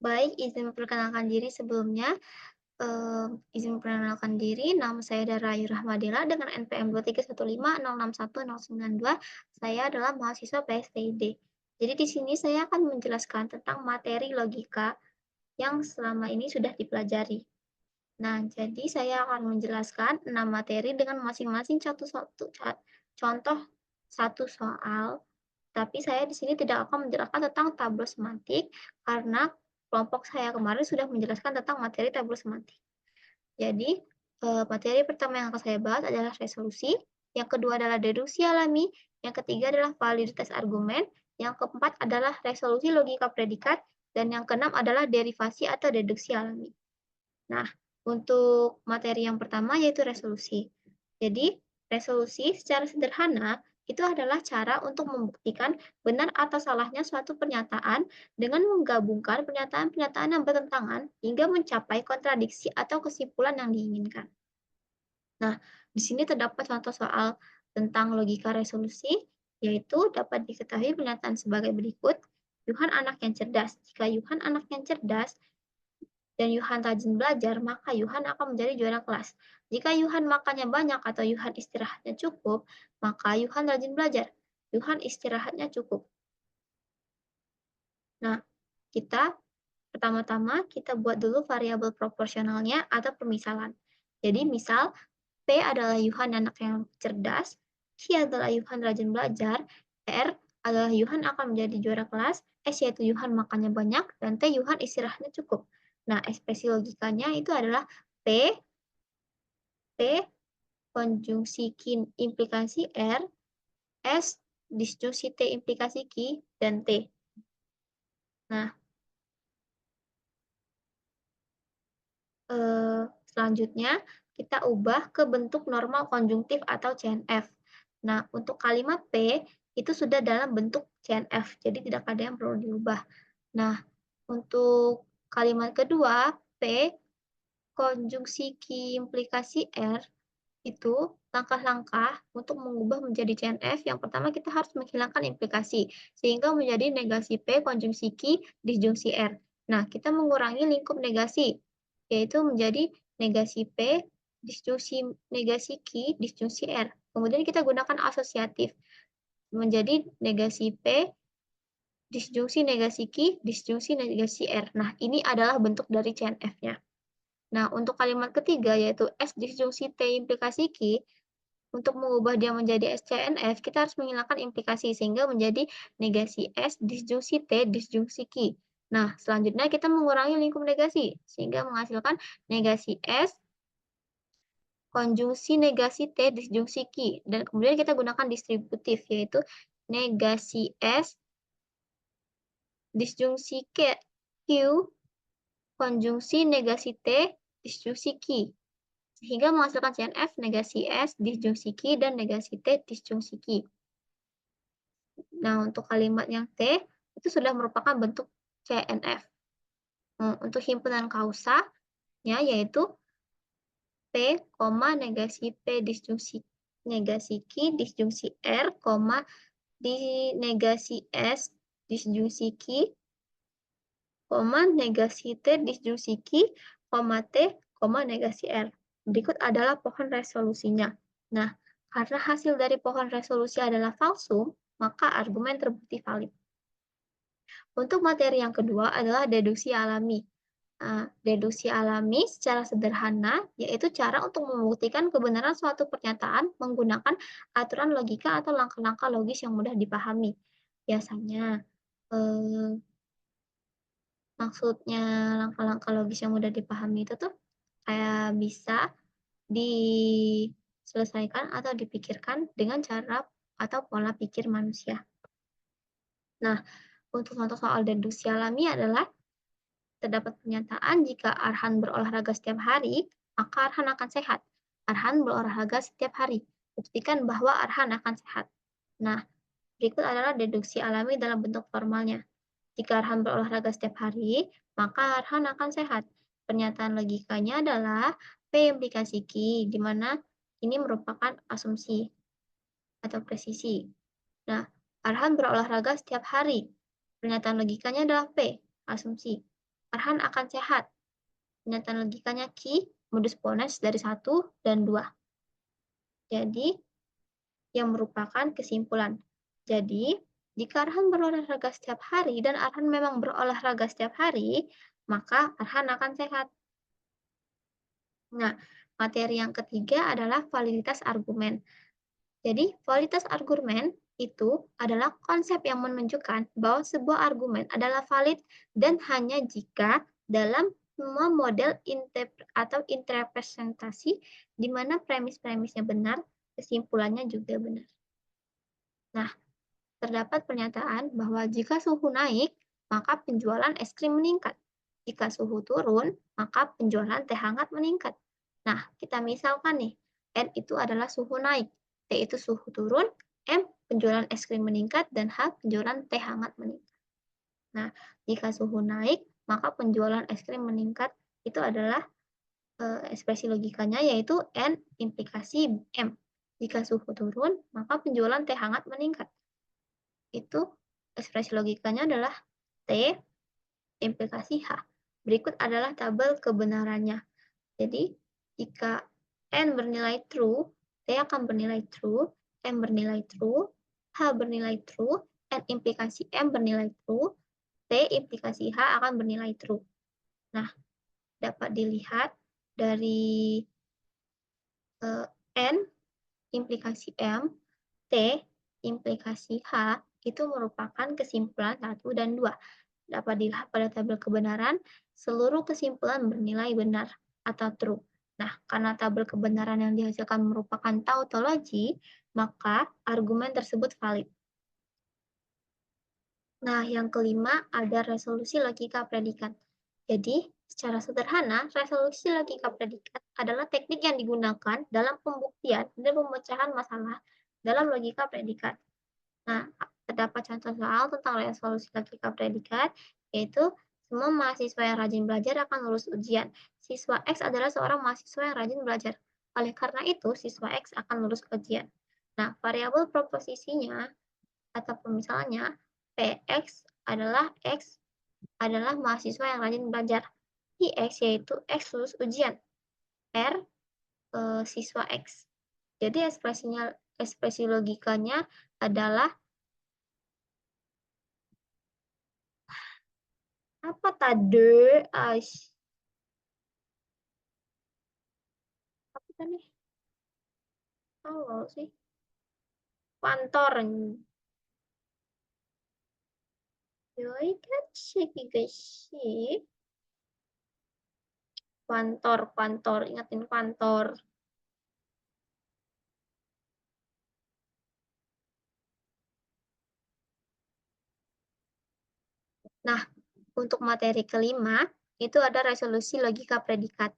Baik, izin memperkenalkan diri sebelumnya. Izin memperkenalkan diri, nama saya Dara Ayu Rahmadila dengan NPM 23150610992. Saya adalah mahasiswa PSTID. Jadi di sini saya akan menjelaskan tentang materi logika yang selama ini sudah dipelajari. Nah, jadi saya akan menjelaskan 6 materi dengan masing-masing contoh satu soal, tapi saya di sini tidak akan menjelaskan tentang tabel semantik karena kelompok saya kemarin sudah menjelaskan tentang materi tabel semantik. Jadi, materi pertama yang akan saya bahas adalah resolusi, yang kedua adalah deduksi alami, yang ketiga adalah validitas argumen, yang keempat adalah resolusi logika predikat, dan yang keenam adalah derivasi atau deduksi alami. Nah, untuk materi yang pertama yaitu resolusi. Jadi, resolusi secara sederhana itu adalah cara untuk membuktikan benar atau salahnya suatu pernyataan dengan menggabungkan pernyataan-pernyataan yang bertentangan hingga mencapai kontradiksi atau kesimpulan yang diinginkan. Nah, di sini terdapat contoh soal tentang logika resolusi, yaitu dapat diketahui pernyataan sebagai berikut. Yuhan anak yang cerdas. Jika Yuhan anak yang cerdas, dan Yuhan rajin belajar, maka Yuhan akan menjadi juara kelas. Jika Yuhan makannya banyak atau Yuhan istirahatnya cukup, maka Yuhan rajin belajar. Yuhan istirahatnya cukup. Nah, pertama-tama kita buat dulu variabel proporsionalnya atau permisalan. Jadi misal P adalah Yuhan anak yang cerdas, Q adalah Yuhan rajin belajar, R adalah Yuhan akan menjadi juara kelas, S yaitu Yuhan makannya banyak, dan T Yuhan istirahatnya cukup. Nah, ekspresi logikanya itu adalah P, P konjungsi Q implikasi R, S disjungsi T implikasi Q, dan T. Nah, selanjutnya kita ubah ke bentuk normal konjungtif atau CNF. Nah, untuk kalimat P itu sudah dalam bentuk CNF, jadi tidak ada yang perlu diubah. Nah, untuk kalimat kedua, P konjungsi Q implikasi R, itu langkah-langkah untuk mengubah menjadi CNF. Yang pertama kita harus menghilangkan implikasi, sehingga menjadi negasi P konjungsi Q disjungsi R. Nah, kita mengurangi lingkup negasi, yaitu menjadi negasi P disjungsi negasi Q disjungsi R. Kemudian kita gunakan asosiatif, menjadi negasi P disjungsi negasi Q disjungsi negasi R. Nah, ini adalah bentuk dari CNF-nya. Nah, untuk kalimat ketiga, yaitu S disjungsi T implikasi Q, untuk mengubah dia menjadi SCNF, kita harus menghilangkan implikasi sehingga menjadi negasi S disjungsi T disjungsi Q. Nah, selanjutnya kita mengurangi lingkup negasi sehingga menghasilkan negasi S konjungsi negasi T disjungsi Q. Dan kemudian kita gunakan distributif, yaitu negasi S disjungsi Q konjungsi negasi T disjungsi Q. Sehingga menghasilkan CNF negasi S disjungsi Q dan negasi T disjungsi Q. Nah, untuk kalimat yang T, itu sudah merupakan bentuk CNF. Untuk himpunan kausanya yaitu P, negasi P disjungsi negasi Q disjungsi R, di negasi S disjungsi Q, negasi T disjungsi Q, T, negasi R. Berikut adalah pohon resolusinya. Nah, karena hasil dari pohon resolusi adalah falsum, maka argumen terbukti valid. Untuk materi yang kedua adalah deduksi alami. Deduksi alami secara sederhana yaitu cara untuk membuktikan kebenaran suatu pernyataan menggunakan aturan logika atau langkah-langkah logis yang mudah dipahami. Biasanya, maksudnya langkah-langkah logis yang mudah dipahami itu tuh kayak bisa diselesaikan atau dipikirkan dengan cara atau pola pikir manusia. Nah, untuk contoh soal deduksi alami adalah terdapat pernyataan jika Arhan berolahraga setiap hari, maka Arhan akan sehat. Arhan berolahraga setiap hari. Buktikan bahwa Arhan akan sehat. Nah, berikut adalah deduksi alami dalam bentuk formalnya. Jika Arhan berolahraga setiap hari, maka Arhan akan sehat. Pernyataan logikanya adalah P implikasi Q, di mana ini merupakan asumsi atau presisi. Nah, Arhan berolahraga setiap hari. Pernyataan logikanya adalah P, asumsi. Arhan akan sehat. Pernyataan logikanya Q, modus ponens dari 1 dan 2. Jadi, yang merupakan kesimpulan. Jadi, jika Arhan berolahraga setiap hari dan Arhan memang berolahraga setiap hari, maka Arhan akan sehat. Nah, materi yang ketiga adalah validitas argumen. Jadi, validitas argumen itu adalah konsep yang menunjukkan bahwa sebuah argumen adalah valid dan hanya jika dalam semua model atau interpretasi di mana premis-premisnya benar, kesimpulannya juga benar. Nah, terdapat pernyataan bahwa jika suhu naik, maka penjualan es krim meningkat. Jika suhu turun, maka penjualan teh hangat meningkat. Nah, kita misalkan nih, N itu adalah suhu naik, T itu suhu turun, M penjualan es krim meningkat, dan H penjualan teh hangat meningkat. Nah, jika suhu naik, maka penjualan es krim meningkat. Itu adalah ekspresi logikanya, yaitu N implikasi M. Jika suhu turun, maka penjualan teh hangat meningkat. Itu ekspresi logikanya adalah T implikasi H. Berikut adalah tabel kebenarannya. Jadi, jika N bernilai true, T akan bernilai true, M bernilai true, H bernilai true, N implikasi M bernilai true, T implikasi H akan bernilai true. Nah, dapat dilihat dari N implikasi M, T implikasi H itu merupakan kesimpulan 1 dan 2. Dapat dilihat pada tabel kebenaran, seluruh kesimpulan bernilai benar atau true. Nah, karena tabel kebenaran yang dihasilkan merupakan tautologi, maka argumen tersebut valid. Nah, yang kelima ada resolusi logika predikat. Jadi, secara sederhana, resolusi logika predikat adalah teknik yang digunakan dalam pembuktian dan pemecahan masalah dalam logika predikat. Nah, terdapat contoh soal tentang resolusi logika predikat, yaitu semua mahasiswa yang rajin belajar akan lulus ujian. Siswa X adalah seorang mahasiswa yang rajin belajar. Oleh karena itu, siswa X akan lulus ujian. Nah, variabel proposisinya atau pemisalnya, PX adalah X adalah mahasiswa yang rajin belajar. IX yaitu X lulus ujian. R siswa X. Jadi ekspresi logikanya adalah apa tadi? Apa tadi? Halo sih. Kantor. Yoi kan sih sih. Kantor, ingatin kantor. Nah, untuk materi kelima, itu ada resolusi logika predikat.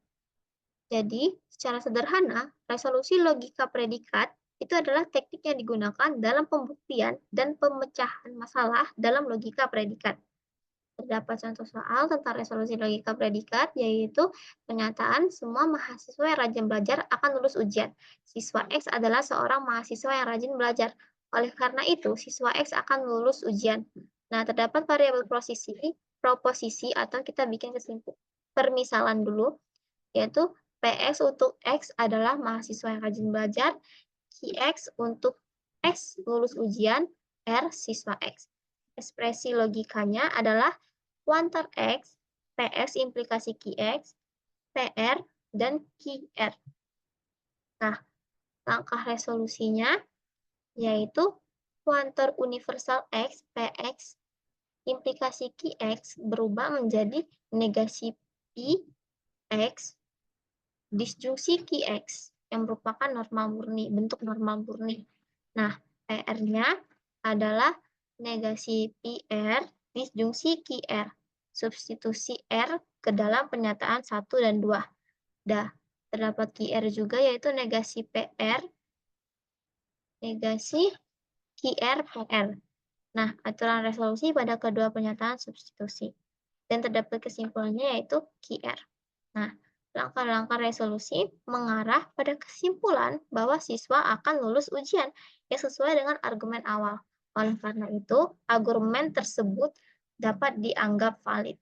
Jadi, secara sederhana, resolusi logika predikat itu adalah teknik yang digunakan dalam pembuktian dan pemecahan masalah dalam logika predikat. Terdapat contoh soal tentang resolusi logika predikat, yaitu pernyataan semua mahasiswa yang rajin belajar akan lulus ujian. Siswa X adalah seorang mahasiswa yang rajin belajar. Oleh karena itu, siswa X akan lulus ujian. Nah, terdapat variabel proposisi atau kita bikin kesimpulan permisalan dulu, yaitu PX untuk X adalah mahasiswa yang rajin belajar, QX untuk X lulus ujian, R siswa X. Ekspresi logikanya adalah kuantar X, PX implikasi QX, PR, dan QR. Nah, langkah resolusinya yaitu kuantor universal X, PX, implikasi QX berubah menjadi negasi PX disjungsi QX yang merupakan normal murni, bentuk normal murni. Nah, PR-nya adalah negasi PR disjungsi QR. Substitusi R ke dalam pernyataan 1 dan 2. Terdapat QR juga, yaitu negasi PR, negasi QR PR. Nah, aturan resolusi pada kedua pernyataan substitusi. Dan terdapat kesimpulannya yaitu QR. Nah, langkah-langkah resolusi mengarah pada kesimpulan bahwa siswa akan lulus ujian yang sesuai dengan argumen awal. Oleh karena itu, argumen tersebut dapat dianggap valid.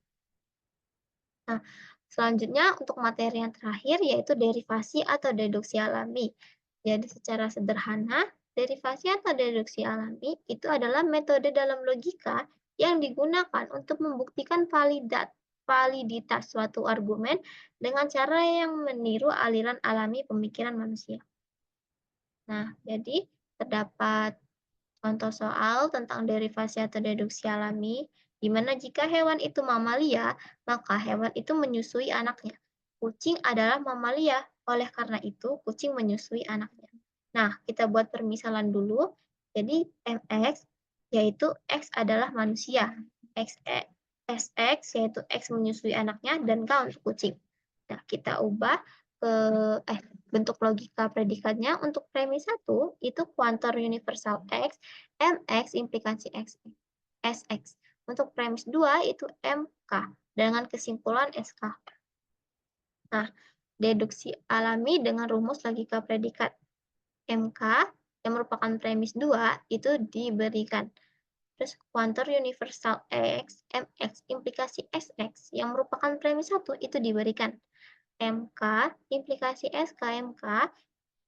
Nah, selanjutnya untuk materi yang terakhir yaitu derivasi atau deduksi alami. Jadi secara sederhana, derivasi atau deduksi alami itu adalah metode dalam logika yang digunakan untuk membuktikan validitas suatu argumen dengan cara yang meniru aliran alami pemikiran manusia. Nah, jadi terdapat contoh soal tentang derivasi atau deduksi alami, di mana jika hewan itu mamalia, maka hewan itu menyusui anaknya. Kucing adalah mamalia, oleh karena itu kucing menyusui anaknya. Nah, kita buat permisalan dulu. Jadi MX yaitu X adalah manusia, SX yaitu X menyusui anaknya dan K untuk kucing. Nah, kita ubah ke bentuk logika predikatnya untuk premis 1 itu kuantor universal X, MX implikasi X, SX. Untuk premis 2 itu MK dengan kesimpulan SK. Nah, deduksi alami dengan rumus logika predikat MK yang merupakan premis 2 itu diberikan. Terus kuantor universal X, MX implikasi SX yang merupakan premis 1 itu diberikan. MK implikasi SK MK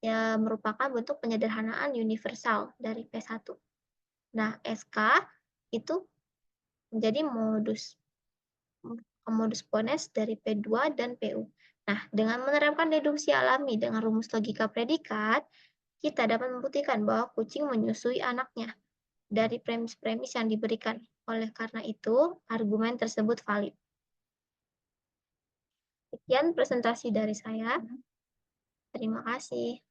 yang merupakan bentuk penyederhanaan universal dari P1. Nah, SK itu menjadi modus ponens dari P2 dan PU. Nah, dengan menerapkan deduksi alami dengan rumus logika predikat, kita dapat membuktikan bahwa kucing menyusui anaknya dari premis-premis yang diberikan. Oleh karena itu, argumen tersebut valid. Sekian presentasi dari saya. Terima kasih.